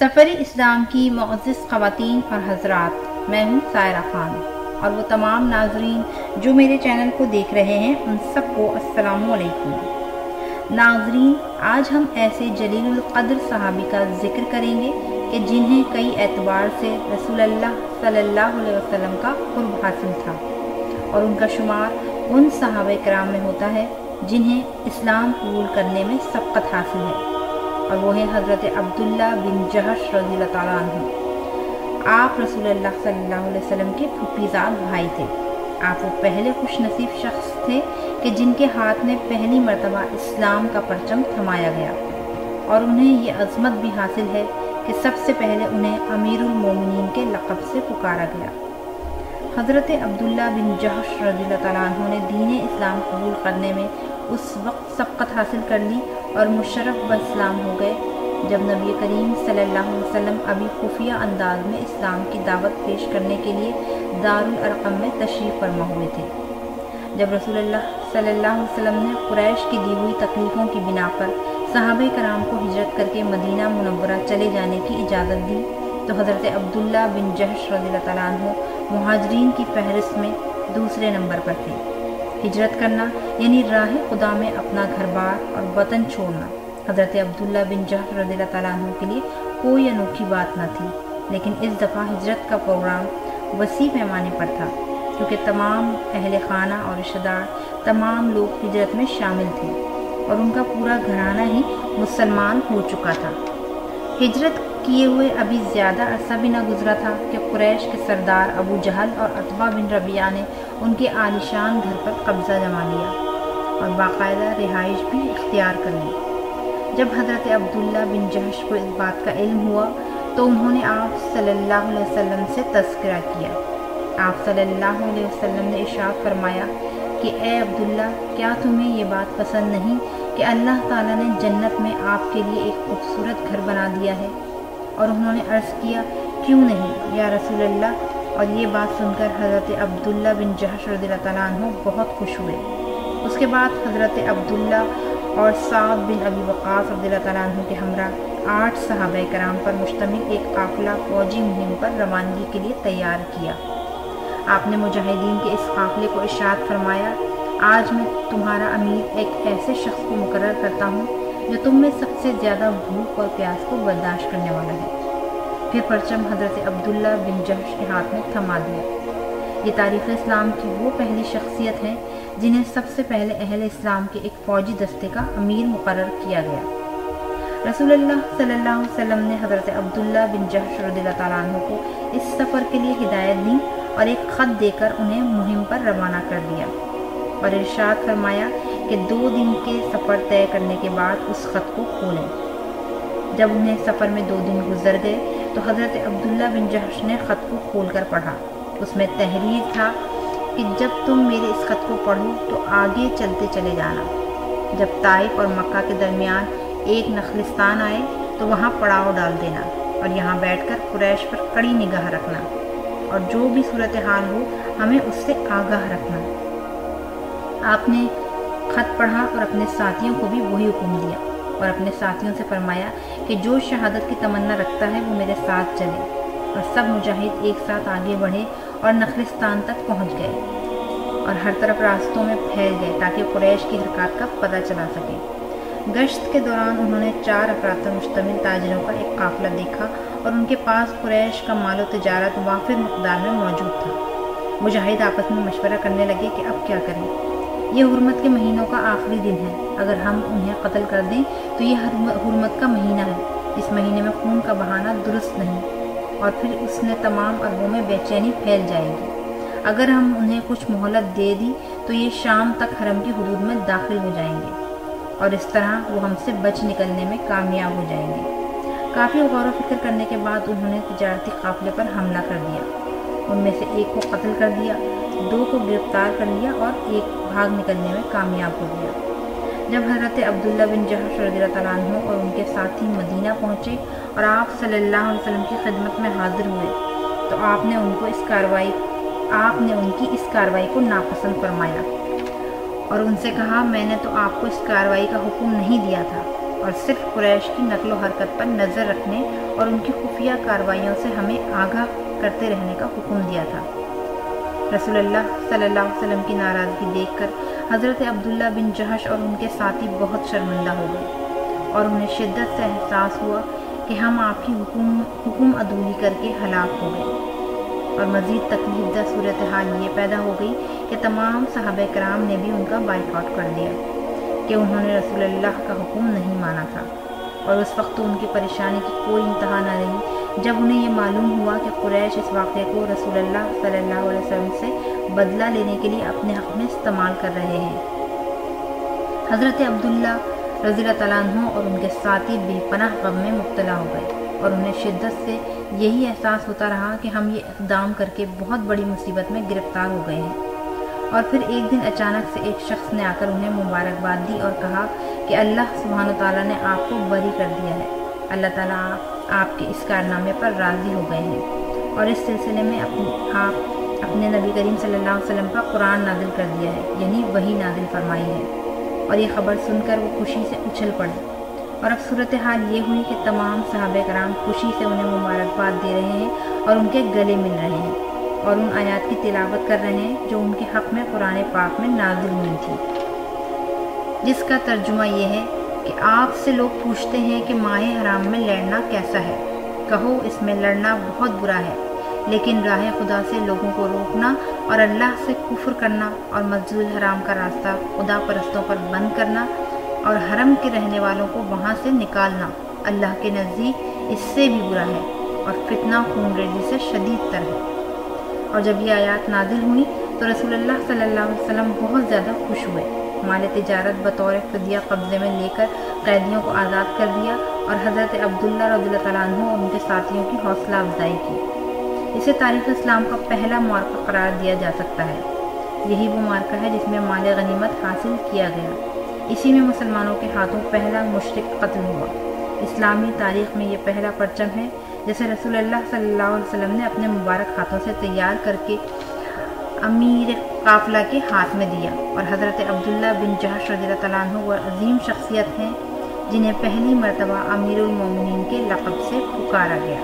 سفر اسلام کی معزز خواتین اور حضرات، میں ہوں سائرہ خان اور وہ تمام ناظرین جو میرے چینل کو دیکھ رہے ہیں ان سب کو السلام علیکم۔ ناظرین، آج ہم ایسے جلیل القدر صحابی کا ذکر کریں گے کہ جنہیں کئی اعتبار سے رسول اللہ صلی اللہ علیہ وسلم کا قرب حاصل تھا، اور ان کا شمار ان صحابہ کرام میں ہوتا ہے جنہیں اسلام قبول کرنے میں سبقت حاصل ہے، اور وہ ہیں حضرت عبداللہ بن جہش رضی اللہ تعالیٰ عنہ۔ آپ رسول اللہ صلی اللہ علیہ وسلم کے پھوپھیزاد بھائی تھے۔ آپ وہ پہلے خوش نصیب شخص تھے کہ جن کے ہاتھ میں پہلی مرتبہ اسلام کا پرچم تھمایا گیا، اور انہیں یہ عظمت بھی حاصل ہے کہ سب سے پہلے انہیں امیر المومنین کے لقب سے پکارا گیا۔ حضرت عبداللہ بن جہش رضی اللہ تعالیٰ عنہ نے دین اسلام قبول کرنے میں اس وقت سبقت حاصل کر لی اور مشرف باسلام ہو گئے جب نبی کریم صلی اللہ علیہ وسلم ابھی خفیہ انداز میں اسلام کی دعوت پیش کرنے کے لیے دارالارقم میں تشریف فرما ہوئے تھے۔ جب رسول اللہ صلی اللہ علیہ وسلم نے قریش کی دی ہوئی تکلیفوں کی بنا پر صحابہ کرام کو ہجرت کر کے مدینہ منورہ چلے جانے کی اجازت دی تو حضرت عبداللہ بن جہش رضی اللہ تعالیٰ عنہ مہاجرین کی فہرست میں دوسرے نمبر پر تھے۔ ہجرت کرنا یعنی راہ خدا میں اپنا گھر بار اور وطن چھوڑنا حضرت عبداللہ بن جہش رضی اللہ تعالیٰ عنہ کے لیے کوئی انوکھی بات نہ تھی، لیکن اس دفعہ ہجرت کا پروگرام وسیع پیمانے پر تھا کیونکہ تمام اہل خانہ اور رشتہ دار تمام لوگ ہجرت میں شامل تھے اور ان کا پورا گھرانہ ہی مسلمان ہو چکا تھا۔ ہجرت کیے ہوئے ابھی زیادہ عرصہ بھی نہ گزرا تھا کہ قریش کے سردار ابو جہل اور عتبہ بن ربیعہ نے ان کے عالیشان گھر پر قبضہ جما لیا اور باقاعدہ رہائش بھی اختیار کر لی۔ جب حضرت عبداللہ بن جہش کو اس بات کا علم ہوا تو انہوں نے آپ صلی اللہ علیہ وسلم سے تذکرہ کیا۔ آپ صلی اللہ علیہ وسلم نے ارشاد فرمایا کہ اے عبداللہ، کیا تمہیں یہ بات پسند نہیں کہ اللہ تعالیٰ نے جنت میں آپ کے لیے ایک خوبصورت گھر بنا دیا ہے؟ اور انہوں نے عرض کیا، کیوں نہیں یا رسول اللہ؟ اور یہ بات سن کر حضرت عبداللہ بن جہش رضی اللہ تعالیٰ عنہ بہت خوش ہوئے۔ اس کے بعد حضرت عبداللہ اور سعد بن ابی وقاص رضی اللہ تعالیٰ عنہ کے ہمراہ 8 صحابہ کرام پر مشتمل ایک قافلہ فوجی مہم پر روانگی کے لیے تیار کیا۔ آپ نے مجاہدین کے اس قافلے کو ارشاد فرمایا، آج میں تمہارا امیر ایک ایسے شخص کو مقرر کرتا ہوں جو تم میں سب سے زیادہ بھوک اور پیاس کو برداشت کرنے والا ہے۔ پھر پرچم حضرت عبداللہ بن جہش کے ہاتھ میں تھما دیا۔ یہ تاریخ اسلام کی وہ پہلی شخصیت ہے جنہیں سب سے پہلے اہل اسلام کے ایک فوجی دستے کا امیر مقرر کیا گیا۔ رسول اللہ صلی اللہ علیہ وسلم نے حضرت عبداللہ بن جہش رضی اللہ تعالیٰ عنہ کو اس سفر کے لیے ہدایت دی اور ایک خط دے کر انہیں مہم پر روانہ کر دیا اور ارشاد فرمایا کہ 2 دن کے سفر طے کرنے کے بعد اس خط کو کھولیں۔ جب انہیں سفر میں 2 دن گزر گئے تو حضرت عبداللہ بن جہش نے خط کو کھول کر پڑھا۔ اس میں تحریر تھا کہ جب تم میرے اس خط کو پڑھو تو آگے چلتے چلے جانا۔ جب طائف اور مکہ کے درمیان ایک نخلستان آئے تو وہاں پڑاؤ ڈال دینا اور یہاں بیٹھ کر قریش پر کڑی نگاہ رکھنا، اور جو بھی صورتحال ہو ہمیں اس سے آگاہ رکھنا۔ آپ نے خط پڑھا اور اپنے ساتھیوں کو بھی وہی حکم دیا اور اپنے ساتھیوں سے فرمایا کہ جو شہادت کی تمنا رکھتا ہے وہ میرے ساتھ چلے، اور سب مجاہد ایک ساتھ آگے بڑھے اور نخلستان تک پہنچ گئے اور ہر طرف راستوں میں پھیل گئے تاکہ قریش کی حرکات کا پتہ چلا سکے۔ گشت کے دوران انہوں نے 4 افراد پر مشتمل تاجروں کا ایک قافلہ دیکھا اور ان کے پاس قریش کا مال و تجارت وافر مقدار میں موجود تھا۔ مجاہد آپس میں مشورہ کرنے لگے کہ اب کیا کریں۔ یہ حرمت کے مہینوں کا آخری دن ہے، اگر ہم انہیں قتل کر دیں تو یہ حرمت کا مہینہ ہے، اس مہینے میں خون کا بہانا درست نہیں، اور پھر اس نے تمام عربوں میں بے چینی پھیل جائے گی۔ اگر ہم انہیں کچھ مہلت دے دی تو یہ شام تک حرم کی حدود میں داخل ہو جائیں گے اور اس طرح وہ ہم سے بچ نکلنے میں کامیاب ہو جائیں گے۔ کافی غور و فکر کرنے کے بعد انہوں نے تجارتی قافلے پر حملہ کر دیا۔ ان میں سے ایک کو قتل کر دیا، 2 کو گرفتار کر لیا اور ایک بھاگ نکلنے میں کامیاب ہو گیا۔ جب حضرت عبداللہ بن جہش رضی اللہ تعالیٰ عنہ اور ان کے ساتھی مدینہ پہنچے اور آپ صلی اللہ علیہ وسلم کی خدمت میں حاضر ہوئے تو آپ نے ان کی اس کارروائی کو ناپسند فرمایا اور ان سے کہا، میں نے تو آپ کو اس کارروائی کا حکم نہیں دیا تھا، اور اور صرف قریش کی نقل و حرکت پر نظر رکھنے اور ان کی خفیہ کارروائیوں سے ہمیں آگاہ کرتے رہنے کا حکم دیا تھا۔ رسول اللہ صلی اللہ علیہ وسلم کی ناراضگی دیکھ کر حضرت عبداللہ بن جہش اور ان کے ساتھی بہت شرمندہ ہو گئے اور انہیں شدت سے احساس ہوا کہ ہم آپ کی حکم عدولی کر کے ہلاک ہو گئے، اور مزید تکلیف دہ صورتحال یہ پیدا ہو گئی کہ تمام صحابہ کرام نے بھی ان کا بائیکاٹ کر دیا کہ انہوں نے رسول اللہ کا حکم نہیں مانا تھا، اور اس وقت تو ان کی پریشانی کی کوئی انتہا نہ رہی جب انہیں یہ معلوم ہوا کہ قریش اس واقعے کو رسول اللہ صلی اللہ علیہ وسلم سے بدلہ لینے کے لیے اپنے حق میں استعمال کر رہے ہیں۔ حضرت عبداللہ رضی اللہ تعالیٰ عنہ اور ان کے ساتھی بے پناہ غم میں مبتلا ہو گئے، اور انہیں شدت سے یہی احساس ہوتا رہا کہ ہم یہ اقدام کر کے بہت بڑی مصیبت میں گرفتار ہو گئے ہیں۔ اور پھر ایک دن اچانک سے ایک شخص نے آ کر انہیں مبارکباد دی اور کہا کہ اللہ سبحانہ تعالیٰ نے آپ کو بری کر دیا ہے، اللہ تعالیٰ آپ کے اس کارنامے پر راضی ہو گئے ہیں، اور اس سلسلے میں آپ اپنے نبی کریم صلی اللہ علیہ وسلم پر قرآن نازل کر دیا ہے، یعنی وحی نازل فرمائی ہے۔ اور یہ خبر سن کر وہ خوشی سے اچھل پڑے، اور اب صورتحال یہ ہوئی کہ تمام صحابہ کرام خوشی سے انہیں مبارکباد دے رہے ہیں اور ان کے گلے مل رہے ہیں اور ان آیات کی تلاوت کر رہے ہیں جو ان کے حق میں قرآن پاک میں نازل ہوئی تھی، جس کا ترجمہ یہ ہے کہ آپ سے لوگ پوچھتے ہیں کہ ماہ حرام میں لڑنا کیسا ہے، کہو اس میں لڑنا بہت برا ہے، لیکن راہ خدا سے لوگوں کو روکنا اور اللہ سے کفر کرنا اور مسجد الحرام کا راستہ خدا پرستوں پر بند کرنا اور حرم کے رہنے والوں کو وہاں سے نکالنا اللہ کے نزدیک اس سے بھی برا ہے اور فتنہ خون ریزی سے شدید تر ہے۔ اور جب یہ آیات نازل ہوئی تو رسول اللہ صلی اللہ علیہ وسلم بہت زیادہ خوش ہوئے، مال تجارت بطور فدیہ قبضے میں لے کر قیدیوں کو آزاد کر دیا اور حضرت عبداللہ رضی اللہ تعالیٰ عنہ اور ان کے ساتھیوں کی حوصلہ افزائی کی۔ اسے تاریخ اسلام کا پہلا معرکہ قرار دیا جا سکتا ہے۔ یہی وہ معرکہ ہے جس میں مال غنیمت حاصل کیا گیا، اسی میں مسلمانوں کے ہاتھوں پہلا مشرک قتل ہوا۔ اسلامی تاریخ میں یہ پہلا پرچم ہے جسے رسول اللہ صلی اللہ علیہ وسلم نے اپنے مبارک ہاتھوں سے تیار کر کے امیر قافلہ کے ہاتھ میں دیا، اور حضرت عبداللہ بن جہش رضی اللہ تعالیٰ عنہ وہ عظیم شخصیت ہیں جنہیں پہلی مرتبہ امیر المومنین کے لقب سے پکارا گیا۔